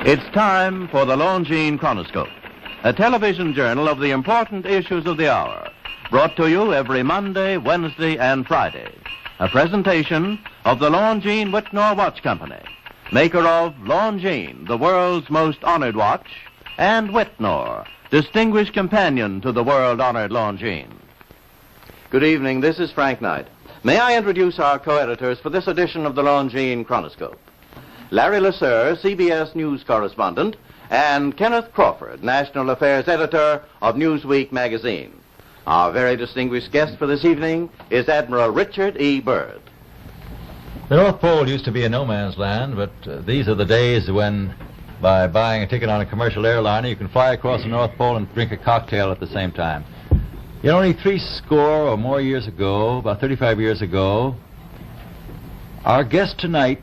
It's time for the Longines Chronoscope, a television journal of the important issues of the hour, brought to you every Monday, Wednesday, and Friday. A presentation of the Longines Whitnor Watch Company, maker of Longines, the world's most honored watch, and Whitnor, distinguished companion to the world-honored Longines. Good evening, this is Frank Knight. May I introduce our co-editors for this edition of the Longines Chronoscope? Larry Lasser, CBS News correspondent, and Kenneth Crawford, National Affairs Editor of Newsweek magazine. Our very distinguished guest for this evening is Admiral Richard E. Byrd. The North Pole used to be a no-man's land, but these are the days when, by buying a ticket on a commercial airliner, you can fly across the North Pole and drink a cocktail at the same time. You know, only 60 or more years ago, about 35 years ago, our guest tonight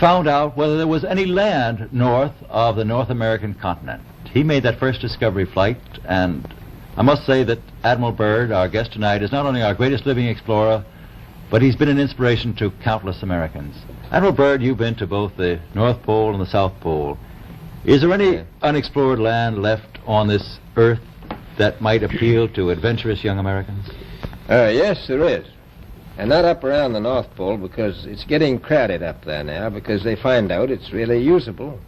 found out whether there was any land north of the North American continent. He made that first discovery flight, and I must say that Admiral Byrd, our guest tonight, is not only our greatest living explorer, but he's been an inspiration to countless Americans. Admiral Byrd, you've been to both the North Pole and the South Pole. Is there any unexplored land left on this earth that might appeal to adventurous young Americans? Yes, there is. And not up around the North Pole, because it's getting crowded up there now, because they find out it's really usable,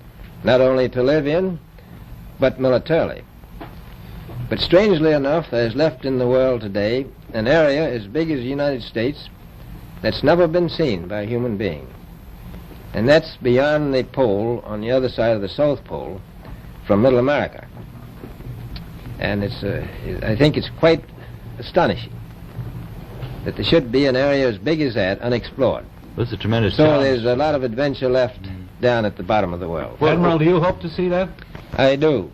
not only to live in, but militarily. But strangely enough, there's left in the world today an area as big as the United States that's never been seen by a human being. And that's beyond the pole, on the other side of the South Pole, from Middle America. And I think it's quite astonishing that there should be an area as big as that unexplored. That's a tremendous So challenge. there's a lot of adventure left down at the bottom of the world. Well, Admiral, do you hope to see that? I do.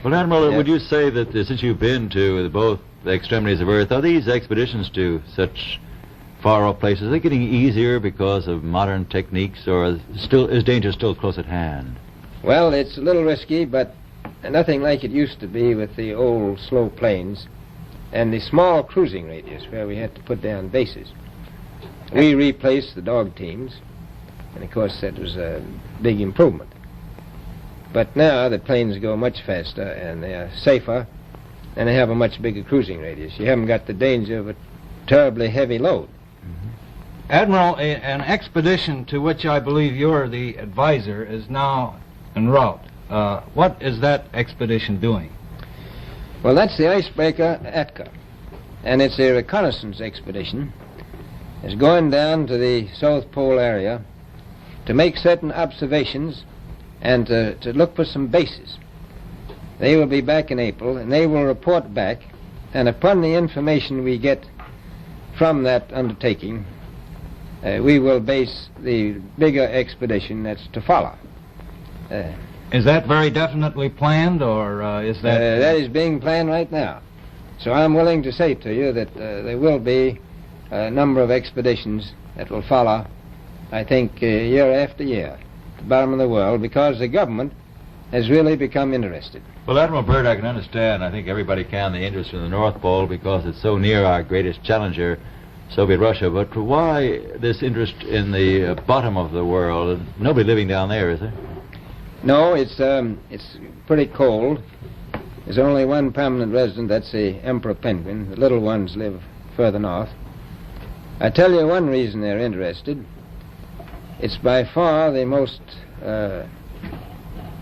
Well, Admiral, Yeah. would you say that since you've been to both the extremities of Earth, are these expeditions to such far-off places, are they getting easier because of modern techniques, or is danger still close at hand? Well, it's a little risky, but nothing like it used to be with the old slow planes and the small cruising radius where we had to put down bases. We replaced the dog teams, and of course that was a big improvement. But now the planes go much faster and they are safer, and they have a much bigger cruising radius. You haven't got the danger of a terribly heavy load. Admiral, an expedition to which I believe you're the advisor is now en route. What is that expedition doing? Well, that's the icebreaker Atka, and it's a reconnaissance expedition. It's going down to the South Pole area to make certain observations and to look for some bases. They will be back in April, and they will report back, and upon the information we get from that undertaking, we will base the bigger expedition that's to follow. Is that very definitely planned, or is that... That is being planned right now. So I'm willing to say to you that there will be a number of expeditions that will follow, I think, year after year, at the bottom of the world, because the government has really become interested. Well, Admiral Byrd, I can understand, I think everybody can, the interest in the North Pole because it's so near our greatest challenger, Soviet Russia. But why this interest in the bottom of the world? Nobody living down there, is there? No, it's pretty cold. There's only one permanent resident, that's the emperor penguin. The little ones live further north. I tell you one reason they're interested. It's by far the most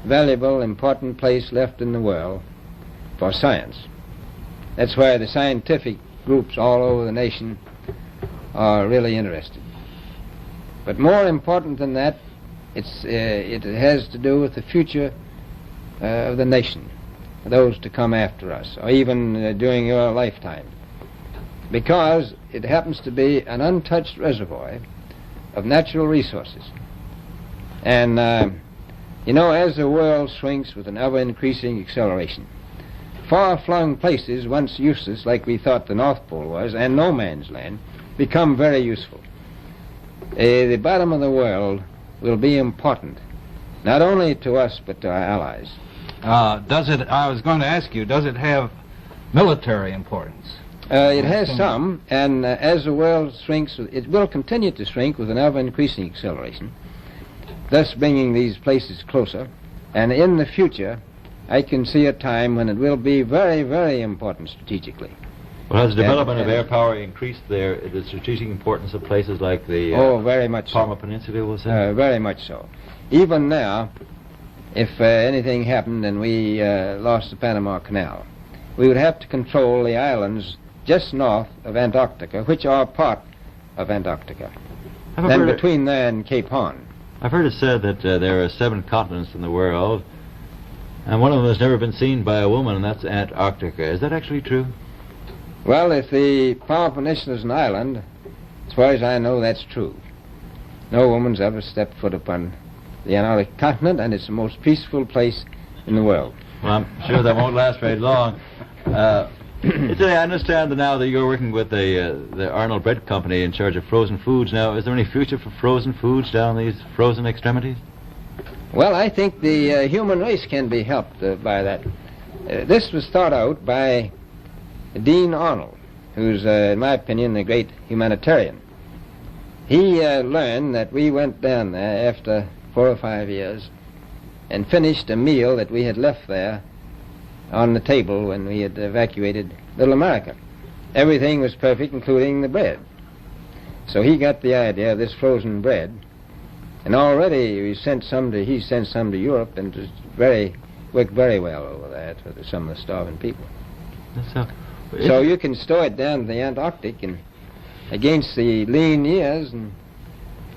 valuable, important place left in the world for science. That's why the scientific groups all over the nation are really interested. But more important than that, it has to do with the future of the nation, those to come after us, or even during your lifetime, because it happens to be an untouched reservoir of natural resources. And, you know, as the world shrinks with an ever-increasing acceleration, far-flung places, once useless, like we thought the North Pole was, and no man's land, become very useful. The bottom of the world will be important, not only to us, but to our allies. I was going to ask you, does it have military importance? It has some, and as the world shrinks, it will continue to shrink with an ever-increasing acceleration. thus bringing these places closer. And in the future, I can see a time when it will be very, very important strategically. Well, has the development of air power increased the strategic importance of places like the very much Parma so. Peninsula, was it? Very much so. Even now, if anything happened and we lost the Panama Canal, we would have to control the islands just north of Antarctica, which are part of Antarctica. Then between there and Cape Horn. I've heard it said that there are 7 continents in the world, and one of them has never been seen by a woman, and that's Antarctica. Is that actually true? Well, if the Palm Peninsula is an island, as far as I know, that's true. No woman's ever stepped foot upon the Antarctic continent, and it's the most peaceful place in the world. Well, I'm sure that won't last very long. I understand that now that you're working with the Arnold Bread Company in charge of frozen foods. Now, is there any future for frozen foods down these frozen extremities? Well, I think the human race can be helped by that. This was thought out by Dean Arnold, who's, in my opinion, a great humanitarian. He learned that we went down there after 4 or 5 years and finished a meal that we had left there on the table when we had evacuated Little America. Everything was perfect, including the bread. So he got the idea of this frozen bread, and already he sent some to Europe, and it worked very well over there for some of the starving people. So you can store it down to the Antarctic, and against the lean years, and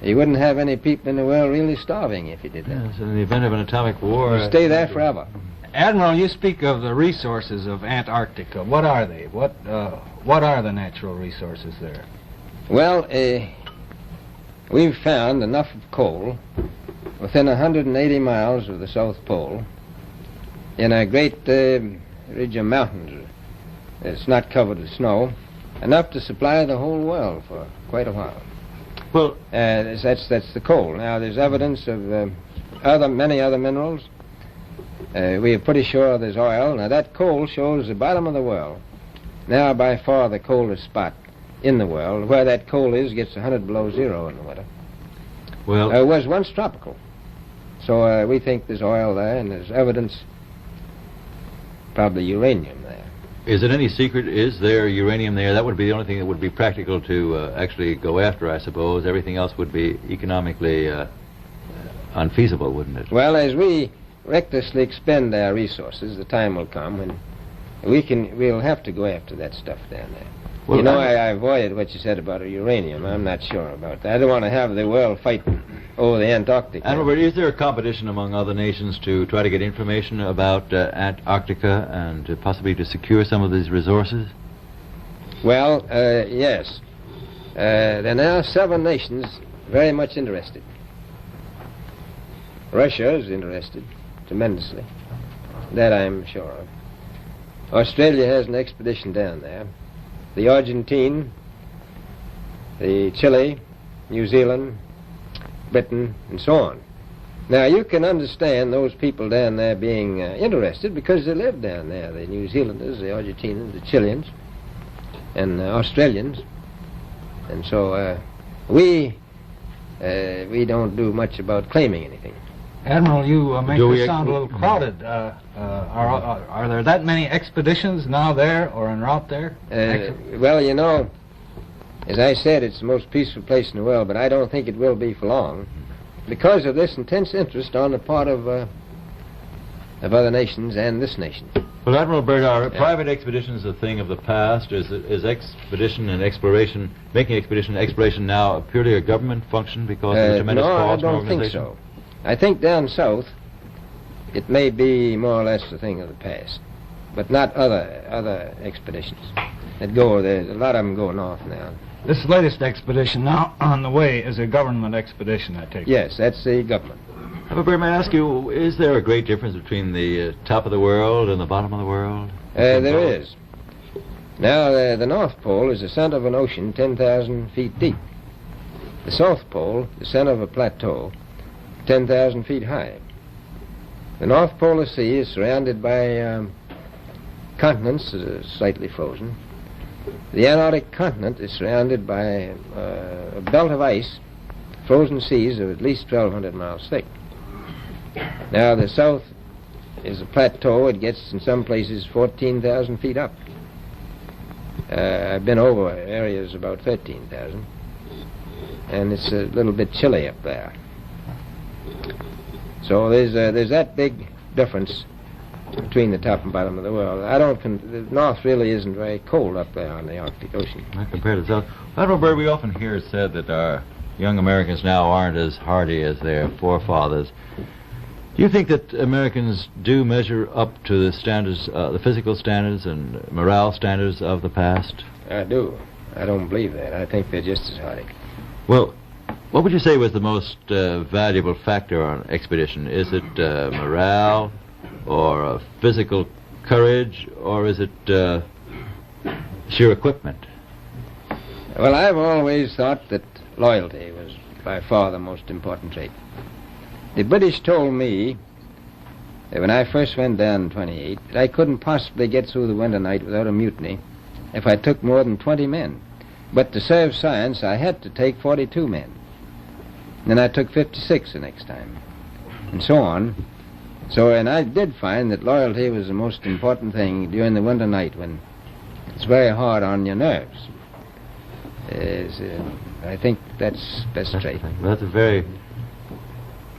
you wouldn't have any people in the world really starving if you did that. Yes, in the event of an atomic war... You'd stay there forever. Admiral, you speak of the resources of Antarctica. What are they? What are the natural resources there? Well, we've found enough of coal within 180 miles of the South Pole in a great ridge of mountains. It's not covered with snow, enough to supply the whole world for quite a while. Well, that's the coal. Now, there's evidence of many other minerals. We are pretty sure there's oil. Now, that coal shows the bottom of the world. Now, by far the coldest spot in the world. Where that coal is gets 100 below zero in the winter. Well, it was once tropical. So we think there's oil there, and there's evidence, probably uranium there. Is it any secret? Is there uranium there? That would be the only thing that would be practical to actually go after, I suppose. Everything else would be economically unfeasible, wouldn't it? Well, as we recklessly expend our resources, the time will come when we'll have to go after that stuff down there. Well, you know, I avoided what you said about uranium. I'm not sure about that. I don't want to have the world fight over the Antarctic. And Robert, is there a competition among other nations to try to get information about Antarctica and possibly to secure some of these resources? Well, yes. There are now 7 nations very much interested. Russia is interested tremendously. That I'm sure of. Australia has an expedition down there. The Argentine, the Chile, New Zealand, Britain, and so on. Now, you can understand those people down there being interested because they live down there, the New Zealanders, the Argentinians, the Chileans, and Australians. And so we don't do much about claiming anything. Admiral, you make this sound a little crowded. Are there that many expeditions now there or en route there? Well, you know, as I said, it's the most peaceful place in the world, but I don't think it will be for long because of this intense interest on the part of other nations and this nation. Well, Admiral Byrd, are private expeditions a thing of the past? Is expedition and exploration, making expedition and exploration now purely a government function because of the tremendous cost No, I and don't think organization? so. I think down south it may be more or less a thing of the past, but not other expeditions that go. There's a lot of them go north now. This latest expedition now on the way is a government expedition, I take it. Yes, that's the government. However, may I ask you, is there a great difference between the top of the world and the bottom of the world? There is. Now, the North Pole is the center of an ocean 10,000 feet deep. The South Pole, the center of a plateau, 10,000 feet high. The North Polar Sea is surrounded by continents that are slightly frozen. The Antarctic continent is surrounded by a belt of ice frozen seas of at least 1,200 miles thick. Now, the south is a plateau. It gets, in some places, 14,000 feet up. I've been over areas about 13,000, and it's a little bit chilly up there. So there's that big difference between the top and bottom of the world. The north really isn't very cold up there on the Arctic Ocean. Not compared to the south. Admiral Byrd, we often hear it said that our young Americans now aren't as hardy as their forefathers. Do you think that Americans do measure up to the standards, the physical standards and morale standards of the past? I do. I don't believe that. I think they're just as hardy. Well, what would you say was the most valuable factor on an expedition? Is it morale, or physical courage, or is it sheer equipment? Well, I've always thought that loyalty was by far the most important trait. The British told me that when I first went down in 28, that I couldn't possibly get through the winter night without a mutiny if I took more than 20 men. But to serve science, I had to take 42 men. Then I took 56 the next time, and so on. And I did find that loyalty was the most important thing during the winter night when it's very hard on your nerves. I think that's best trait. Well, that's a very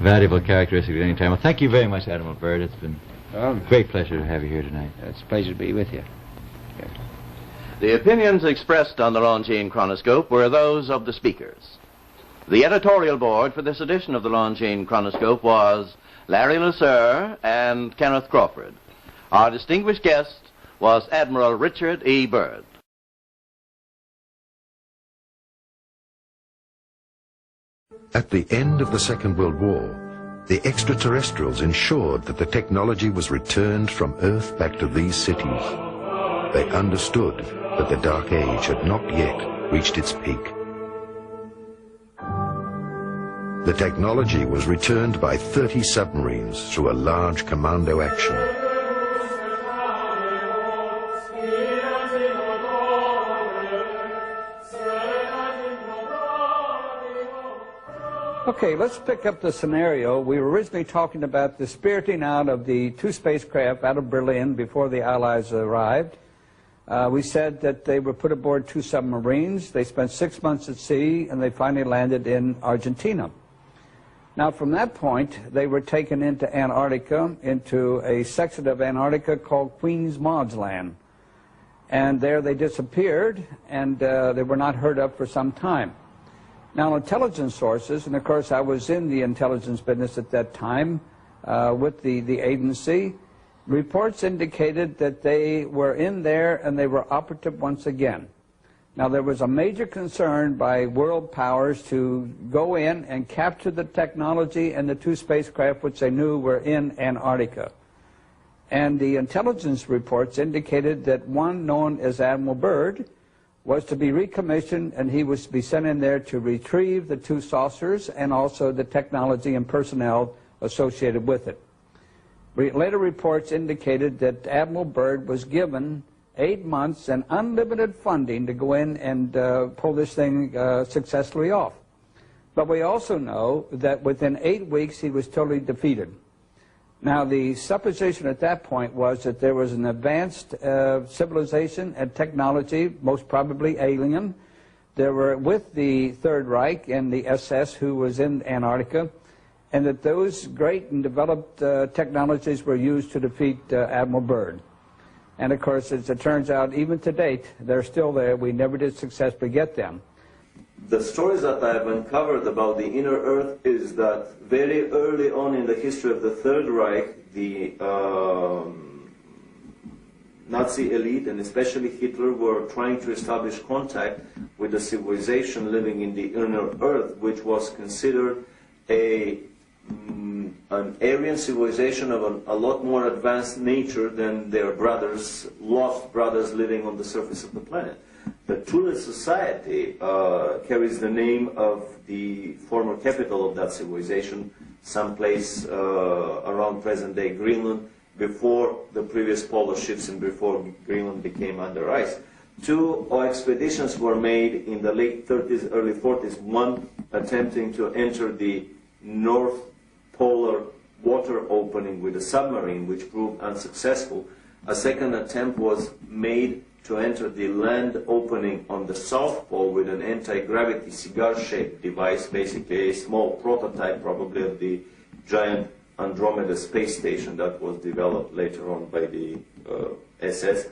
valuable characteristic at any time. Well, thank you very much, Admiral Byrd. It's been a great pleasure to have you here tonight. It's a pleasure to be with you. Yes. The opinions expressed on the Longines Chronoscope were those of the speakers. The editorial board for this edition of the Longines Chronoscope was Larry Lusser and Kenneth Crawford. Our distinguished guest was Admiral Richard E. Byrd. At the end of the Second World War, the extraterrestrials ensured that the technology was returned from Earth back to these cities. They understood that the Dark Age had not yet reached its peak. The technology was returned by 30 submarines through a large commando action. Okay, let's pick up the scenario. We were originally talking about the spiriting out of the two spacecraft out of Berlin before the Allies arrived. We said that they were put aboard two submarines. They spent 6 months at sea, and they finally landed in Argentina. Now, from that point, they were taken into Antarctica, into a section of Antarctica called Queen's Maud's Land. And there they disappeared, and they were not heard of for some time. Now, intelligence sources, and of course I was in the intelligence business at that time with the agency, reports indicated that they were in there and they were operative once again. Now, there was a major concern by world powers to go in and capture the technology and the two spacecraft which they knew were in Antarctica. And the intelligence reports indicated that one known as Admiral Byrd was to be recommissioned, and he was to be sent in there to retrieve the two saucers and also the technology and personnel associated with it. Later reports indicated that Admiral Byrd was given 8 months and unlimited funding to go in and pull this thing successfully off. But we also know that within 8 weeks he was totally defeated. Now, the supposition at that point was that there was an advanced civilization and technology, most probably alien. There were with the Third Reich and the SS who was in Antarctica, and that those great and developed technologies were used to defeat Admiral Byrd. And of course, as it turns out, even to date, they're still there. We never did successfully get them. The stories that I've uncovered about the inner Earth is that very early on in the history of the Third Reich, the Nazi elite, and especially Hitler, were trying to establish contact with the civilization living in the inner Earth, which was considered an Aryan civilization of a lot more advanced nature than their brothers, lost brothers living on the surface of the planet. The Thule Society carries the name of the former capital of that civilization, someplace around present-day Greenland, before the previous polar shifts and before Greenland became under ice. Two expeditions were made in the late 30s, early 40s, one attempting to enter the North Polar water opening with a submarine, which proved unsuccessful. A second attempt was made to enter the land opening on the South Pole with an anti-gravity cigar-shaped device, basically a small prototype probably of the giant Andromeda space station that was developed later on by the SS,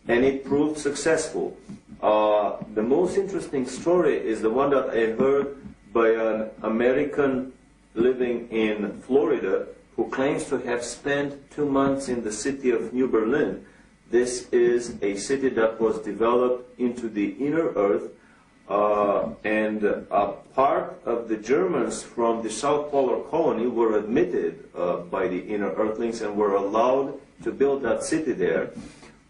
and it proved successful. The most interesting story is the one that I heard by an American living in Florida who claims to have spent 2 months in the city of New Berlin. This is a city that was developed into the inner earth, and a part of the Germans from the South Polar colony were admitted by the inner earthlings and were allowed to build that city there.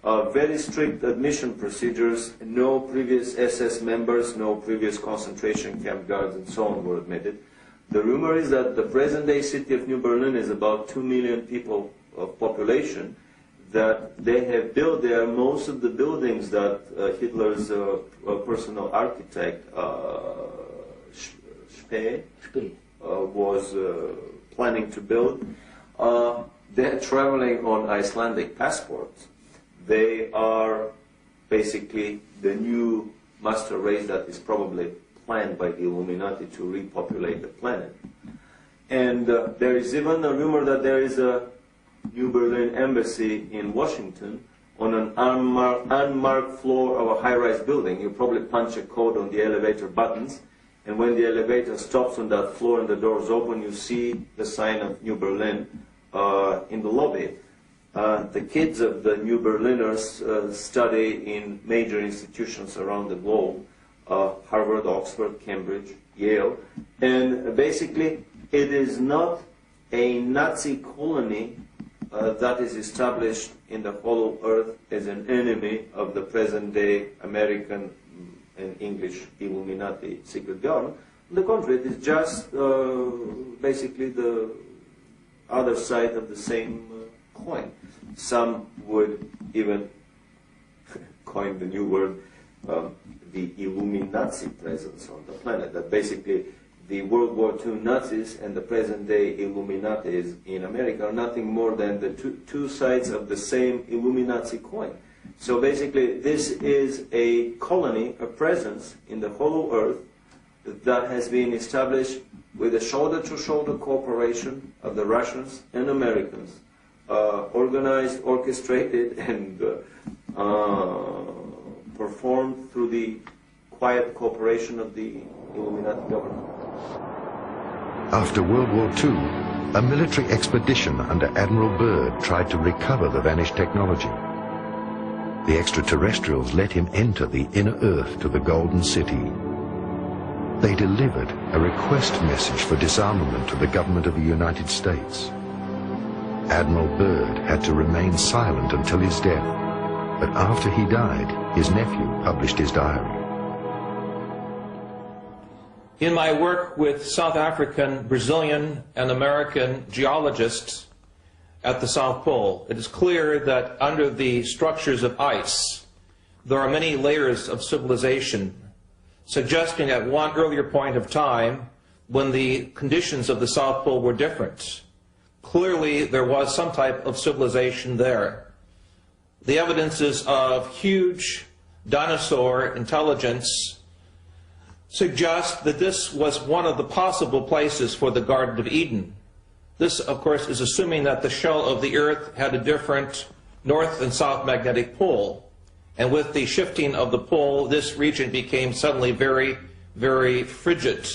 Very strict admission procedures, no previous SS members, no previous concentration camp guards and so on were admitted. The rumor is that the present-day city of New Berlin is about 2 million people of population, that they have built there most of the buildings that Hitler's personal architect, Spee, was planning to build. They're traveling on Icelandic passports. They are basically the new master race that is probably planned by the Illuminati to repopulate the planet. And there is even a rumor that there is a New Berlin embassy in Washington on an unmarked floor of a high-rise building. You probably punch a code on the elevator buttons, and when the elevator stops on that floor and the doors open, you see the sign of New Berlin in the lobby. The kids of the New Berliners study in major institutions around the globe, Harvard, Oxford, Cambridge, Yale, and basically it is not a Nazi colony that is established in the hollow earth as an enemy of the present-day American and English Illuminati secret government. On the contrary, it is just basically the other side of the same coin. Some would even coin the new word, the Illuminati presence on the planet, that basically the World War II Nazis and the present-day Illuminatis in America are nothing more than the two sides of the same Illuminati coin. So basically, this is a colony, a presence in the hollow earth that has been established with a shoulder-to-shoulder cooperation of the Russians and Americans, organized, orchestrated, and performed through the quiet cooperation of the Illuminati government. After World War II, a military expedition under Admiral Byrd tried to recover the vanished technology. The extraterrestrials let him enter the inner Earth to the Golden City. They delivered a request message for disarmament to the government of the United States. Admiral Byrd had to remain silent until his death, but after he died, his nephew published his diary. In my work with South African, Brazilian, and American geologists at the South Pole, it is clear that under the structures of ice, there are many layers of civilization, suggesting at one earlier point of time when the conditions of the South Pole were different. Clearly, there was some type of civilization there. The evidences of huge dinosaur intelligence suggest that this was one of the possible places for the Garden of Eden. This, of course, is assuming that the shell of the Earth had a different north and south magnetic pole. And with the shifting of the pole, this region became suddenly very, very frigid.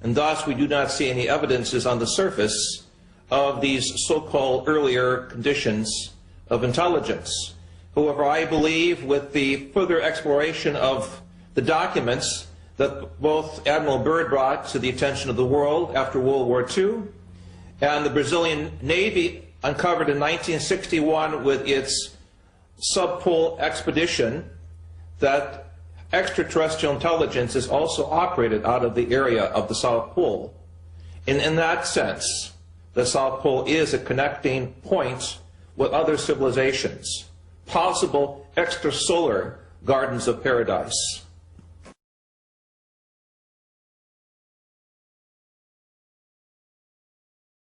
And thus, we do not see any evidences on the surface of these so-called earlier conditions of intelligence. However, I believe with the further exploration of the documents that both Admiral Byrd brought to the attention of the world after World War II, and the Brazilian Navy uncovered in 1961 with its subpole expedition, that extraterrestrial intelligence is also operated out of the area of the South Pole. And in that sense, the South Pole is a connecting point with other civilizations, possible extrasolar gardens of paradise.